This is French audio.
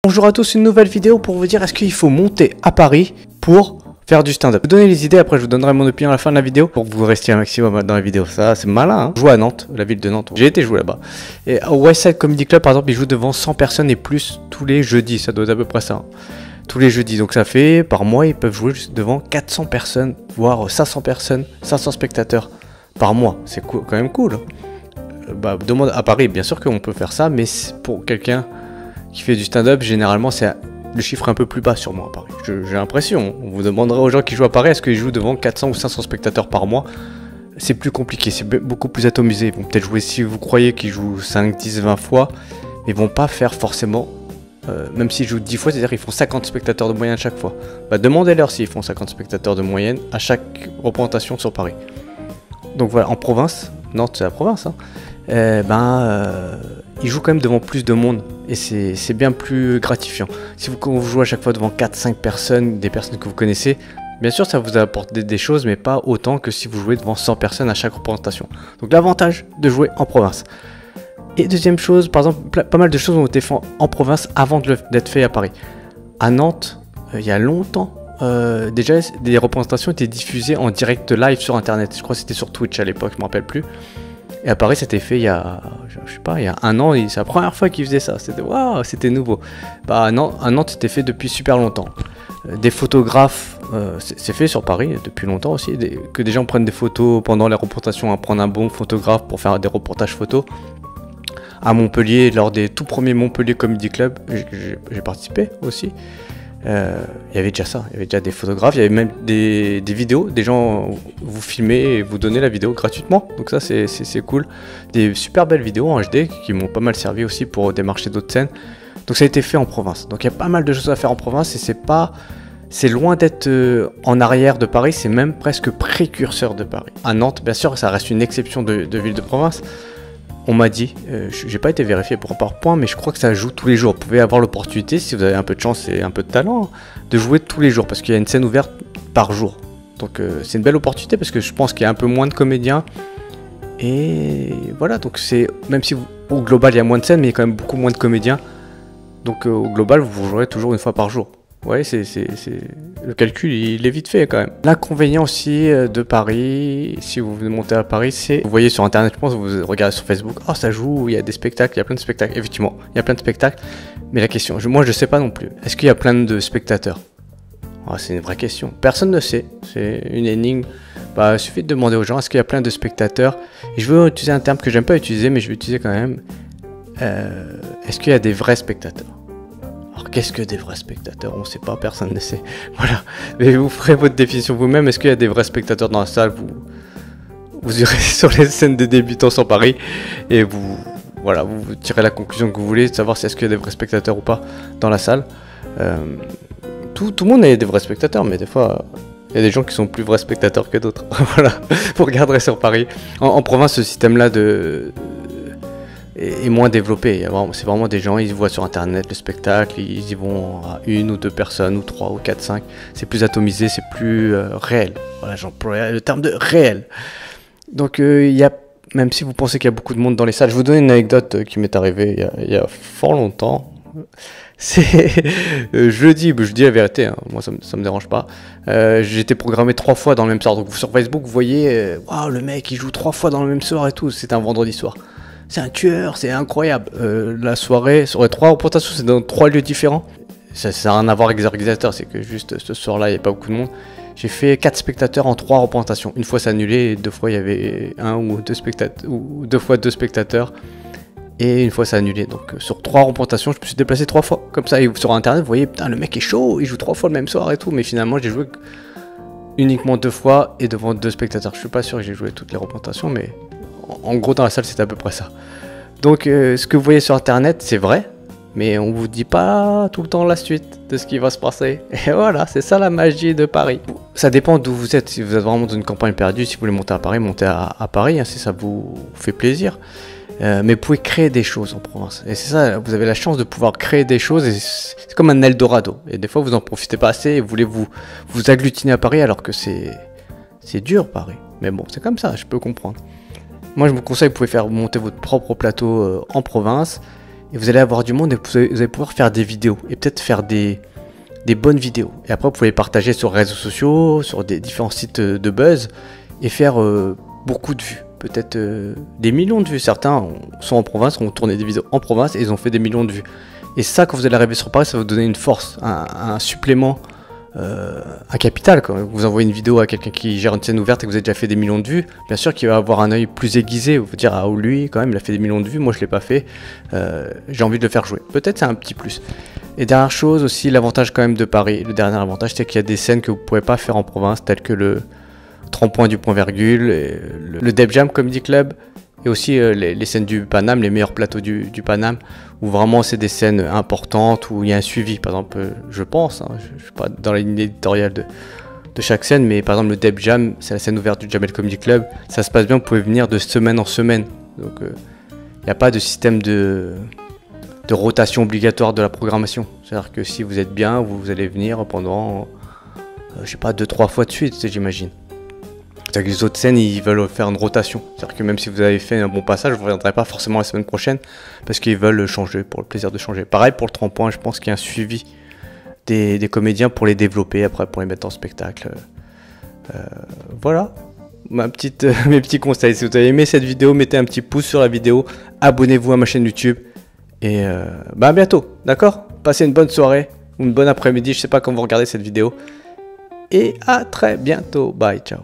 Bonjour à tous, une nouvelle vidéo pour vous dire est-ce qu'il faut monter à Paris pour faire du stand-up. Je vais vous donner les idées, après je vous donnerai mon opinion à la fin de la vidéo pour que vous restiez un maximum dans la vidéo. Ça c'est malin, hein. Je joue à Nantes, la ville de Nantes. J'ai été jouer là-bas. Et au Westside Comedy Club par exemple, ils jouent devant 100 personnes et plus tous les jeudis. Ça doit être à peu près ça, hein. Tous les jeudis. Donc ça fait, par mois, ils peuvent jouer devant 400 personnes, voire 500 personnes, 500 spectateurs par mois. C'est quand même cool. Demande à Paris, bien sûr qu'on peut faire ça, mais pour quelqu'un qui fait du stand-up, généralement c'est le chiffre un peu plus bas sûrement à Paris. J'ai l'impression. On vous demanderait aux gens qui jouent à Paris, est-ce qu'ils jouent devant 400 ou 500 spectateurs par mois? C'est plus compliqué, c'est beaucoup plus atomisé. Ils vont peut-être jouer, si vous croyez qu'ils jouent 5, 10, 20 fois, ils vont pas faire forcément, même s'ils jouent 10 fois, c'est-à-dire qu'ils font 50 spectateurs de moyenne à chaque fois. Demandez-leur s'ils font 50 spectateurs de moyenne à chaque représentation sur Paris. Donc voilà, en province, Nantes c'est la province, hein, ils jouent quand même devant plus de monde et c'est bien plus gratifiant. Si vous jouez à chaque fois devant 4-5 personnes, des personnes que vous connaissez, bien sûr ça vous apporte des choses, mais pas autant que si vous jouez devant 100 personnes à chaque représentation. Donc l'avantage de jouer en province. Et deuxième chose, par exemple, pas mal de choses ont été faites en province avant d'être fait à Paris. À Nantes, il y a longtemps, déjà des représentations étaient diffusées en direct live sur internet. Je crois que c'était sur Twitch à l'époque, je me rappelle plus. Et à Paris, c'était fait il y a, je sais pas, il y a un an, c'est la première fois qu'ils faisaient ça. C'était waouh, c'était nouveau. À Nantes, c'était fait depuis super longtemps. Des photographes, c'est fait sur Paris depuis longtemps aussi. Que des gens prennent des photos pendant les reportations, prendre un bon photographe pour faire des reportages photos. À Montpellier, lors des tout premiers Montpellier Comedy Club, j'ai participé aussi. Il y avait déjà ça, il y avait déjà des photographes, il y avait même des vidéos, des gens vous filmer et vous donner la vidéo gratuitement, donc ça c'est cool. Des super belles vidéos en HD qui m'ont pas mal servi aussi pour démarcher d'autres scènes. Donc ça a été fait en province, donc il y a pas mal de choses à faire en province et c'est loin d'être en arrière de Paris, c'est même presque précurseur de Paris. À Nantes, bien sûr, ça reste une exception de ville de province. On m'a dit, j'ai pas été vérifié pour point, mais je crois que ça joue tous les jours. Vous pouvez avoir l'opportunité, si vous avez un peu de chance et un peu de talent, de jouer tous les jours, parce qu'il y a une scène ouverte par jour. Donc c'est une belle opportunité, parce que je pense qu'il y a un peu moins de comédiens. Et voilà, donc même si au global il y a moins de scènes, mais il y a quand même beaucoup moins de comédiens. Donc au global, vous jouerez toujours une fois par jour. Ouais, le calcul il est vite fait quand même. L'inconvénient aussi de Paris, si vous montez à Paris, c'est, vous voyez sur internet, je pense, vous regardez sur Facebook, oh ça joue, il y a des spectacles, il y a plein de spectacles. Effectivement, il y a plein de spectacles, mais la question, moi je sais pas non plus, est-ce qu'il y a plein de spectateurs? C'est une vraie question, personne ne sait, c'est une énigme. Il suffit de demander aux gens, est-ce qu'il y a plein de spectateurs? Et je veux utiliser un terme que j'aime pas utiliser, mais je vais utiliser quand même, est-ce qu'il y a des vrais spectateurs? Alors qu'est-ce que des vrais spectateurs? On ne sait pas, personne ne sait. Voilà. Mais vous ferez votre définition vous-même. Est-ce qu'il y a des vrais spectateurs dans la salle? Vous irez sur les scènes des débutants sur Paris et vous tirez la conclusion que vous voulez, de savoir si est-ce qu'il y a des vrais spectateurs ou pas dans la salle. Tout le monde a des vrais spectateurs, mais des fois, il y a des gens qui sont plus vrais spectateurs que d'autres. Voilà. Vous regarderez sur Paris. En province, ce système-là est moins développé. C'est vraiment des gens, ils voient sur internet le spectacle, ils y vont à 1 ou 2 personnes, ou 3 ou 4, 5. C'est plus atomisé, c'est plus réel. Voilà, j'emploie le terme de réel. Donc même si vous pensez qu'il y a beaucoup de monde dans les salles, je vous donne une anecdote qui m'est arrivée il y a fort longtemps. C'est je dis la vérité, hein. Moi ça me dérange pas. J'ai été programmé 3 fois dans le même soir. Donc sur Facebook vous voyez, waouh, le mec il joue 3 fois dans le même soir et tout. C'est un vendredi soir. C'est un tueur, c'est incroyable. La soirée, sur les 3 représentations, c'est dans 3 lieux différents. Ça n'a rien à voir avec les organisateurs, c'est que juste ce soir-là, il n'y avait pas beaucoup de monde. J'ai fait 4 spectateurs en 3 représentations. Une fois, c'est annulé, et 2 fois, il y avait 1 ou 2 spectateurs, ou 2 fois 2 spectateurs. Et une fois, c'est annulé. Donc, sur 3 représentations, je me suis déplacé 3 fois. Comme ça, et sur internet, vous voyez, putain, le mec est chaud, il joue 3 fois le même soir et tout. Mais finalement, j'ai joué uniquement 2 fois et devant 2 spectateurs. Je suis pas sûr que j'ai joué toutes les représentations, mais en gros, dans la salle, c'est à peu près ça. Donc, ce que vous voyez sur internet, c'est vrai, mais on vous dit pas tout le temps la suite de ce qui va se passer. Et voilà, c'est ça la magie de Paris. Ça dépend d'où vous êtes. Si vous êtes vraiment dans une campagne perdue, si vous voulez monter à Paris, montez à Paris, hein, si ça vous fait plaisir. Mais vous pouvez créer des choses en province. Et c'est ça, vous avez la chance de pouvoir créer des choses. Et c'est comme un Eldorado. Et des fois, vous en profitez pas assez et vous voulez vous agglutiner à Paris alors que c'est dur, Paris. Mais bon, c'est comme ça, je peux comprendre. Moi, je vous conseille, vous pouvez faire monter votre propre plateau en province et vous allez avoir du monde et vous allez pouvoir faire des vidéos et peut-être faire des bonnes vidéos. Et après, vous pouvez partager sur les réseaux sociaux, sur des différents sites de buzz et faire beaucoup de vues. Peut-être des millions de vues. Certains sont en province, ont tourné des vidéos en province et ils ont fait des millions de vues. Et ça, quand vous allez arriver sur Paris, ça va vous donner une force, un supplément, un capital. Quand vous envoyez une vidéo à quelqu'un qui gère une scène ouverte et que vous avez déjà fait des millions de vues, bien sûr qu'il va avoir un œil plus aiguisé. Vous va dire, ah lui, quand même, il a fait des millions de vues, moi je l'ai pas fait, j'ai envie de le faire jouer. Peut-être c'est un petit plus. Et dernière chose aussi, l'avantage quand même de Paris, le dernier avantage, c'est qu'il y a des scènes que vous ne pouvez pas faire en province, telles que le tremplin du point virgule, et le Def Jam Comedy Club, et aussi les scènes du Paname, les meilleurs plateaux du Paname, où vraiment c'est des scènes importantes, où il y a un suivi. Par exemple, je pense, hein, je ne suis pas dans la ligne éditoriale de chaque scène, mais par exemple le Def Jam, c'est la scène ouverte du Jamel Comedy Club, ça se passe bien, vous pouvez venir de semaine en semaine. Donc il n'y a pas de système de rotation obligatoire de la programmation. C'est-à-dire que si vous êtes bien, vous allez venir pendant, je sais pas, 2-3 fois de suite, j'imagine. C'est-à-dire que les autres scènes, ils veulent faire une rotation. C'est-à-dire que même si vous avez fait un bon passage, vous ne reviendrez pas forcément la semaine prochaine parce qu'ils veulent changer, pour le plaisir de changer. Pareil pour le tremplin, je pense qu'il y a un suivi des comédiens pour les développer, après pour les mettre en spectacle. Voilà. Mes petits conseils. Si vous avez aimé cette vidéo, mettez un petit pouce sur la vidéo, abonnez-vous à ma chaîne YouTube. Et à bientôt, d'accord? Passez une bonne soirée ou une bonne après-midi, je sais pas quand vous regardez cette vidéo. Et à très bientôt. Bye, ciao.